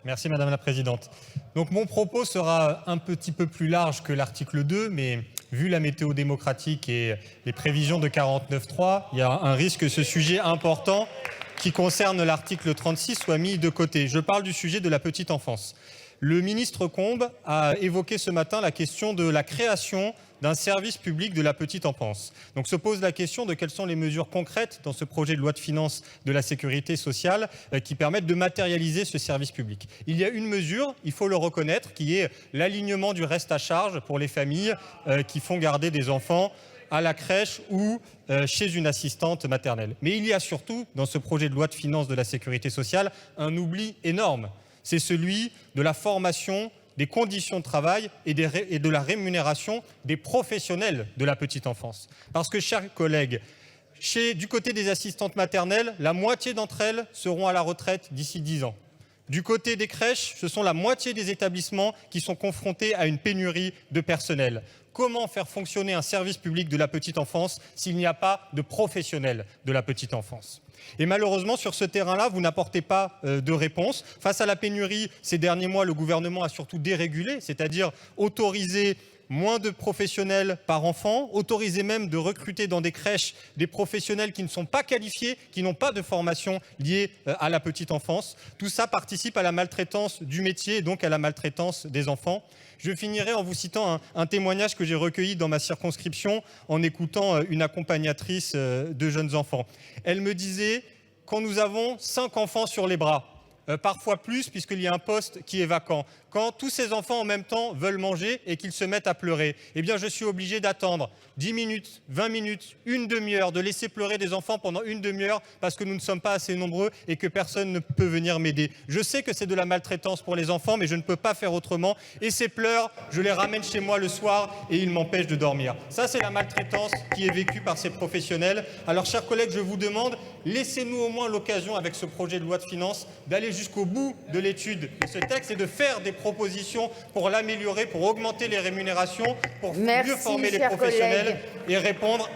Merci Madame la Présidente. Donc mon propos sera un petit peu plus large que l'article 2, mais vu la météo démocratique et les prévisions de 49.3, il y a un risque que ce sujet important qui concerne l'article 36 soit mis de côté. Je parle du sujet de la petite enfance. Le ministre Combes a évoqué ce matin la question de la création d'un service public de la petite enfance. Donc se pose la question de quelles sont les mesures concrètes dans ce projet de loi de finances de la sécurité sociale qui permettent de matérialiser ce service public. Il y a une mesure, il faut le reconnaître, qui est l'alignement du reste à charge pour les familles qui font garder des enfants à la crèche ou chez une assistante maternelle. Mais il y a surtout, dans ce projet de loi de finances de la sécurité sociale, un oubli énorme. C'est celui de la formation, des conditions de travail et de la rémunération des professionnels de la petite enfance. Parce que, chers collègues, du côté des assistantes maternelles, la moitié d'entre elles seront à la retraite d'ici 10 ans. Du côté des crèches, ce sont la moitié des établissements qui sont confrontés à une pénurie de personnel. Comment faire fonctionner un service public de la petite enfance s'il n'y a pas de professionnels de la petite enfance ? Et malheureusement, sur ce terrain-là, vous n'apportez pas de réponse. Face à la pénurie, ces derniers mois, le gouvernement a surtout dérégulé, c'est-à-dire autorisé moins de professionnels par enfant, autorisé même de recruter dans des crèches des professionnels qui ne sont pas qualifiés, qui n'ont pas de formation liée à la petite enfance. Tout ça participe à la maltraitance du métier et donc à la maltraitance des enfants. Je finirai en vous citant un témoignage que j'ai recueilli dans ma circonscription en écoutant une accompagnatrice de jeunes enfants. Elle me disait « Quand nous avons 5 enfants sur les bras, parfois plus puisqu'il y a un poste qui est vacant. Quand tous ces enfants en même temps veulent manger et qu'ils se mettent à pleurer, eh bien je suis obligé d'attendre 10 minutes, 20 minutes, une demi-heure, de laisser pleurer des enfants pendant une demi-heure parce que nous ne sommes pas assez nombreux et que personne ne peut venir m'aider. Je sais que c'est de la maltraitance pour les enfants, mais je ne peux pas faire autrement. Et ces pleurs, je les ramène chez moi le soir et ils m'empêchent de dormir. Ça, c'est la maltraitance qui est vécue par ces professionnels. Alors, chers collègues, je vous demande, laissez-nous au moins l'occasion, avec ce projet de loi de finances, d'aller jusqu'au bout de l'étude de ce texte et de faire des propositions pour l'améliorer, pour augmenter les rémunérations, pour mieux former les professionnels et répondre